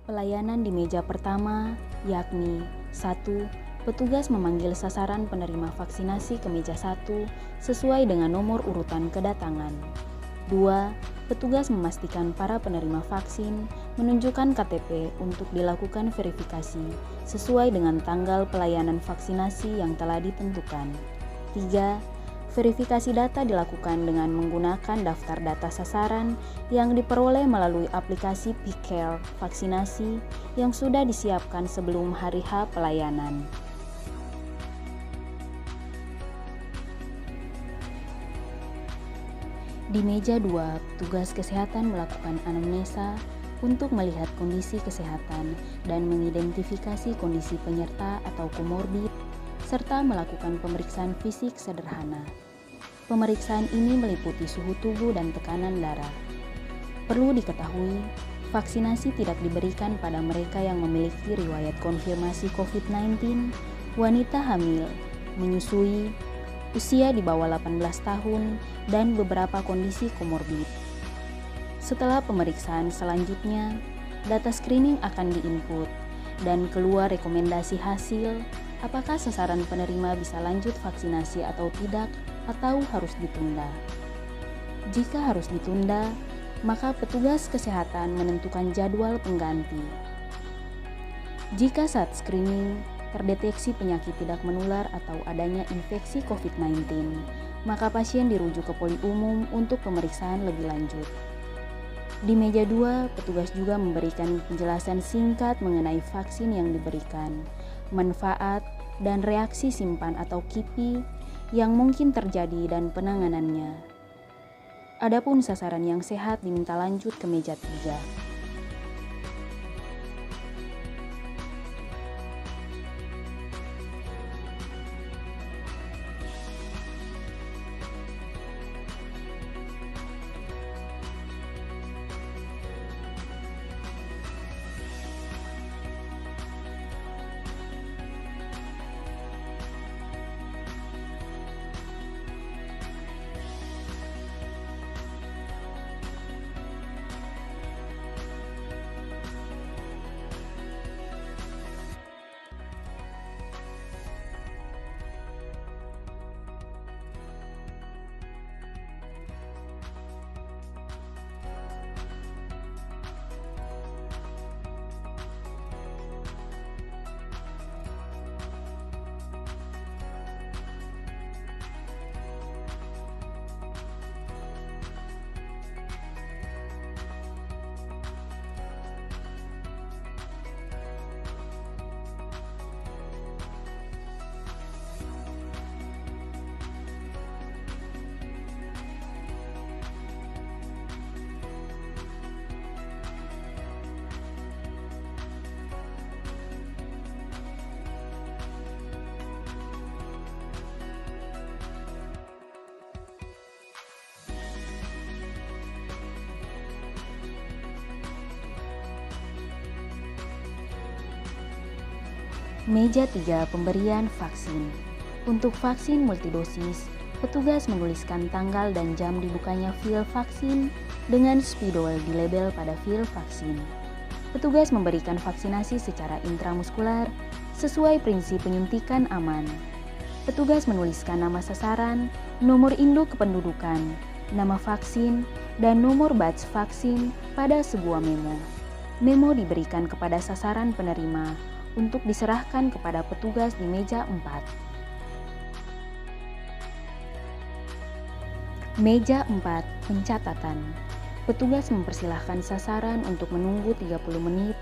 Pelayanan di meja pertama, yakni 1. Petugas memanggil sasaran penerima vaksinasi ke meja 1 sesuai dengan nomor urutan kedatangan. 2. Petugas memastikan para penerima vaksin menunjukkan KTP untuk dilakukan verifikasi sesuai dengan tanggal pelayanan vaksinasi yang telah ditentukan. 3. Verifikasi data dilakukan dengan menggunakan daftar data sasaran yang diperoleh melalui aplikasi PCare vaksinasi yang sudah disiapkan sebelum hari H pelayanan. Di meja 2, petugas kesehatan melakukan anamnesa untuk melihat kondisi kesehatan dan mengidentifikasi kondisi penyerta atau komorbid, serta melakukan pemeriksaan fisik sederhana. Pemeriksaan ini meliputi suhu tubuh dan tekanan darah. Perlu diketahui, vaksinasi tidak diberikan pada mereka yang memiliki riwayat konfirmasi COVID-19, wanita hamil, menyusui, usia di bawah 18 tahun, dan beberapa kondisi komorbid. Setelah pemeriksaan selanjutnya, data screening akan diinput dan keluar rekomendasi hasil apakah sasaran penerima bisa lanjut vaksinasi atau tidak atau harus ditunda. Jika harus ditunda, maka petugas kesehatan menentukan jadwal pengganti. Jika saat screening terdeteksi penyakit tidak menular atau adanya infeksi COVID-19, maka pasien dirujuk ke poli umum untuk pemeriksaan lebih lanjut. Di meja 2, petugas juga memberikan penjelasan singkat mengenai vaksin yang diberikan, manfaat, dan reaksi simpan atau KIPI yang mungkin terjadi dan penanganannya. Adapun sasaran yang sehat diminta lanjut ke meja 3. Meja 3, pemberian vaksin. Untuk vaksin multidosis, petugas menuliskan tanggal dan jam dibukanya vial vaksin dengan spidol di label pada vial vaksin. Petugas memberikan vaksinasi secara intramuskular sesuai prinsip penyuntikan aman. Petugas menuliskan nama sasaran, nomor induk kependudukan, nama vaksin, dan nomor batch vaksin pada sebuah memo. Memo diberikan kepada sasaran penerima untuk diserahkan kepada petugas di meja 4. Meja 4, pencatatan. Petugas mempersilahkan sasaran untuk menunggu 30 menit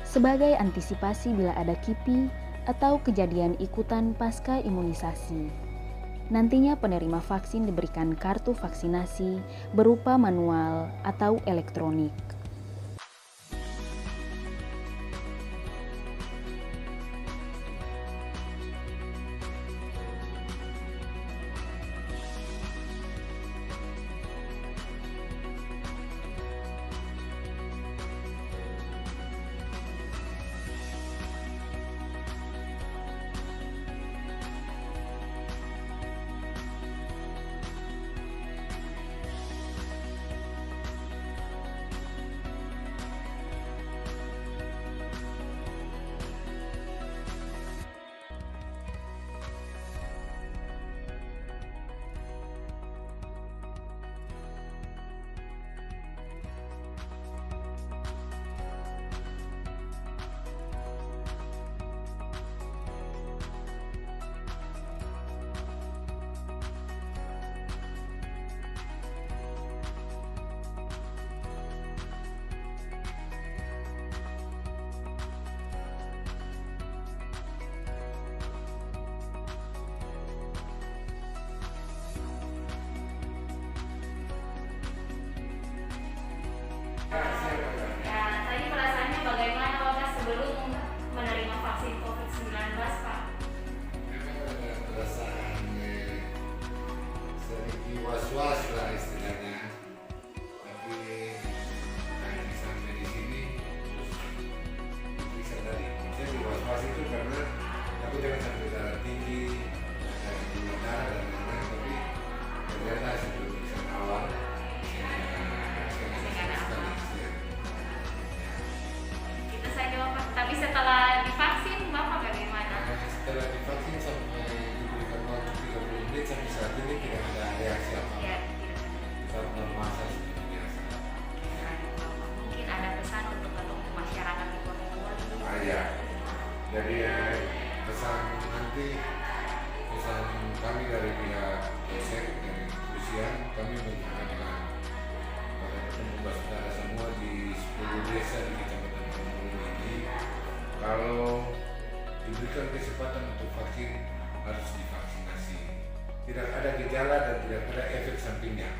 sebagai antisipasi bila ada KIPI atau kejadian ikutan pasca imunisasi. Nantinya penerima vaksin diberikan kartu vaksinasi berupa manual atau elektronik. Ya, tadi perasaannya bagaimana Bapak sebelum menerima vaksin COVID-19, Pak? Memang ada perasaan sedikit was-was lah istilahnya, tapi karena sampai di sini terus bisa tadi saya was-was itu karena aku jangan sampai darah tinggi dan gula darah dan lain-lain, tapi ternyata hasil pemeriksaan awal Itu saja Bapak. Tapi setelah divaksin Bapak bagaimana? setelah divaksin sampai diberikan waktu 30 menit sampai saat ini tidak ada reaksi apa-apa. Ya, Tetap normal saja seperti biasa. mungkin ada pesan untuk masyarakat di Kornwall. Ya. Jadi pesan nanti pesan kami dari pihak Polsek dari kepolisian, kami mengatakan pada petugas saudara semua di 10 desa di Kecamatan Kornwall ini, kalau diberikan kesempatan untuk vaksin harus divaksinasi. Tidak ada gejala dan tidak ada efek sampingnya.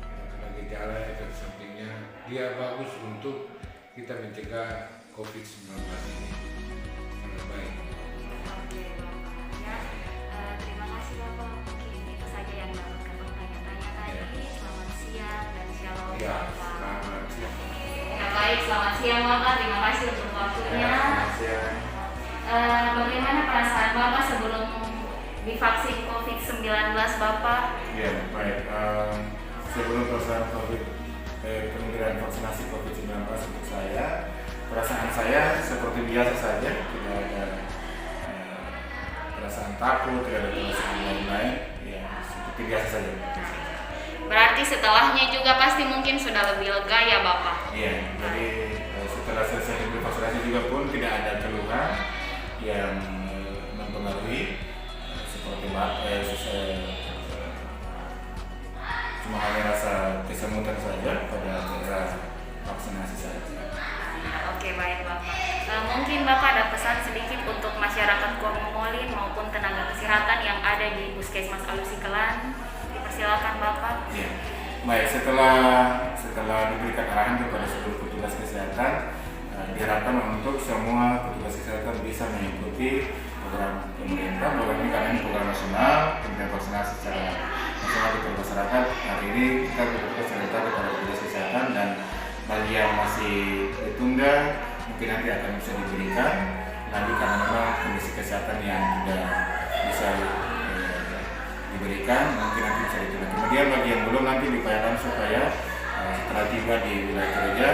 Tidak ada gejala efek sampingnya. Dia bagus untuk kita mencegah COVID-19 ini. Sangat baik. Oke, Bapak. Ya, terima kasih Bapak. Mungkin itu saja yang dapat kami tanya-tanya tadi. Selamat siang dan shalom Ya, Bapak. selamat siang. Ya, baik, selamat siang Bapak. Terima kasih untuk waktunya. Selamat siang. Bagaimana perasaan Bapak sebelum divaksin COVID-19 Bapak? Ya, baik. Sebelum pelaksanaan penyelenggaraan vaksinasi COVID-19 untuk saya, perasaan saya seperti biasa saja, tidak ada perasaan takut, tidak ada perasaan lain-lain, ya seperti biasa saja. Berarti setelahnya juga pasti mungkin sudah lebih lega ya Bapak? Iya, jadi setelah selesai diberi vaksinasi juga pun tidak ada keluhan yang mempengaruhi seperti cuma hanya rasa kesemutan saja pada daerah vaksinasi saja. Oke, baik Bapak. Mungkin Bapak ada pesan sedikit untuk masyarakat Kornwall maupun tenaga kesehatan yang ada di Puskesmas Alusikelan. Dipersilakan Bapak. Ya. Baik, setelah diberikan arahan kepada seluruh petugas kesehatan, diharapkan untuk semua petugas kesehatan bisa mengikuti program pemerintah. Program ini karena ini program nasional, kemudian vaksinasi secara nasional di masyarakat. Hari ini kita bertugas cerita kepada petugas kesehatan, dan bagi yang masih ditunda mungkin nanti akan bisa diberikan nanti karena memang kondisi kesehatan yang tidak bisa diberikan mungkin nanti bisa ditunda. Kemudian bagi yang belum nanti diupayakan supaya setelah tiba di wilayah kerja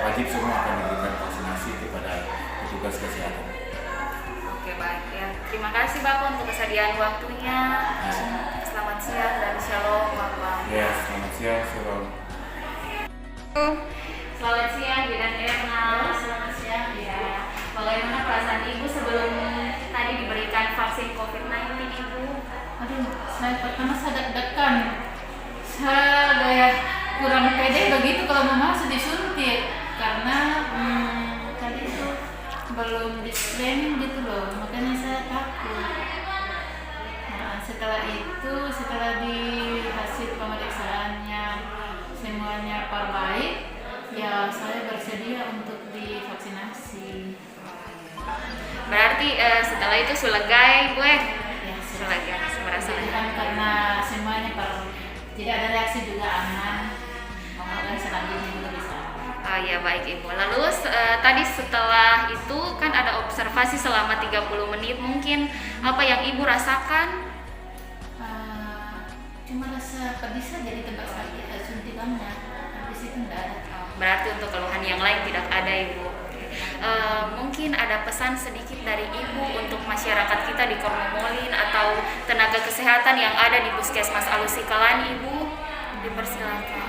wajib semua akan diberikan vaksinasi kepada petugas kesehatan. Oke, baik ya. Terima kasih Bapak untuk kesediaan waktunya. Selamat siang dan shalom Bapak. Ya, selamat siang, shalom. Selamat siang Bidan Erna. Selamat siang ya. Bagaimana perasaan Ibu sebelum tadi diberikan vaksin COVID-19 Ibu? Aduh, saya pertama saya deg-degan. Saya kayak kurang pede begitu kalau mama masih disuntik karena tadi itu belum di screening gitu loh, makanya saya takut. Nah, setelah itu, setelah di hasil pemeriksaannya semuanya baik, ya saya bersedia untuk divaksinasi. Berarti setelah itu sulegai gue. Ya, Sulegai, merasa jadi kan karena semuanya tidak ada reaksi juga aman. Moga-moga selanjutnya juga bisa. Oh ya, baik Ibu. Lalu tadi setelah itu kan ada observasi selama 30 menit. Mungkin apa yang Ibu rasakan? Cuma rasa pedih saja di tempat sakit suntikannya. Habis itu tidak ada. Berarti untuk keluhan yang lain tidak ada Ibu. Mungkin ada pesan sedikit dari Ibu untuk masyarakat kita di Kornwall atau tenaga kesehatan yang ada di Puskesmas Alusikelan Ibu. Dipersilakan.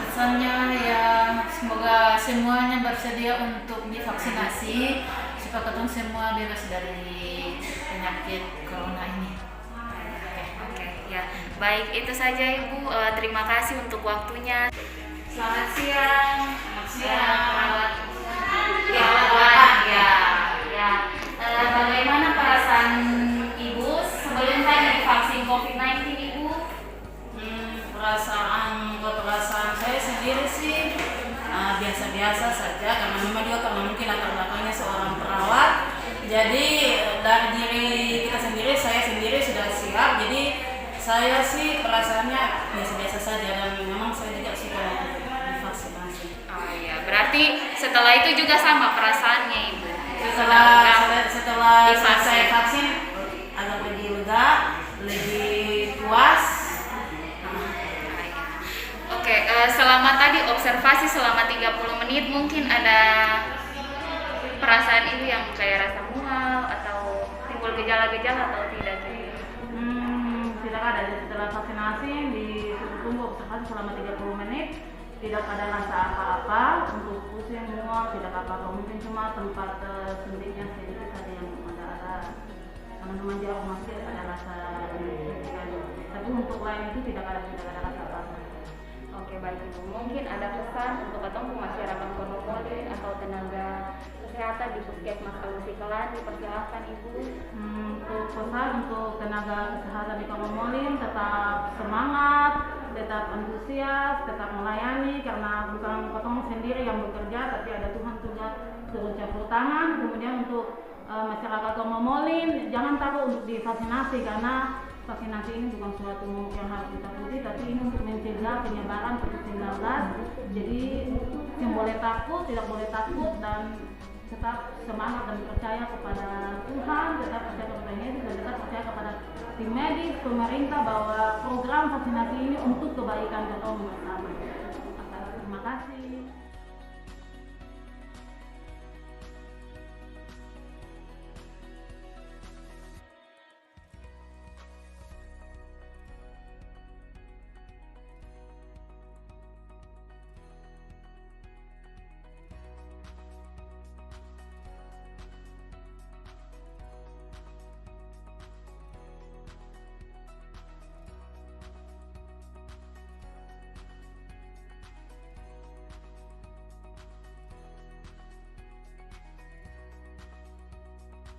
Pesannya ya semoga semuanya bersedia untuk divaksinasi supaya kita semua bebas dari penyakit corona ini. Oke, ya. Baik, itu saja Ibu. Terima kasih untuk waktunya. Selamat siang. Selamat siang. Ya. Bagaimana perasaan Ibu sebelum tadi divaksin COVID-19 Ibu? Perasaan saya sendiri sih biasa-biasa saja, karena memang juga karena mungkin latar belakangnya seorang perawat. Jadi dari diri kita sendiri, saya sendiri sudah siap. Jadi saya sih perasaannya biasa-biasa saja, dan memang saya juga suka divaksinasi. Oh iya, berarti setelah itu juga sama perasaannya Ibu. Setelah divaksin. saya vaksin agak lebih lega, lebih puas. Oke, selama tadi observasi selama 30 menit, mungkin ada perasaan Ibu yang kayak rasa mual atau timbul gejala-gejala atau tidak? Tidak ada. Setelah vaksinasi disuruh tunggu observasi selama 30 menit, tidak ada rasa apa-apa, untuk pusing, mual, tidak apa-apa, mungkin cuma tempat sendirinya sedikit saja yang ada teman-teman di rumah sakit ada rasa kan. Tapi untuk lain itu tidak ada rasa apa-apa. Oke, baik Ibu. Mungkin ada pesan untuk masyarakat Kornomolin atau tenaga kesehatan di Puskesmas Alusi Kelan, dipersilakan Ibu. Untuk pesan untuk tenaga kesehatan di Kornomolin, tetap semangat, tetap antusias, tetap melayani, karena bukan potong sendiri yang bekerja, tapi ada Tuhan juga turun campur tangan. Kemudian untuk masyarakat Kornomolin, jangan takut untuk divaksinasi, karena vaksinasi ini bukan suatu momok yang harus ditakuti, tapi ini untuk mencegah penyebaran COVID-19. Jadi yang boleh takut, tidak boleh takut, dan tetap semangat dan percaya kepada Tuhan, tetap percaya kepada Yesus, dan tetap percaya kepada tim medis, pemerintah, bahwa program vaksinasi ini untuk kebaikan kita bersama. Terima kasih.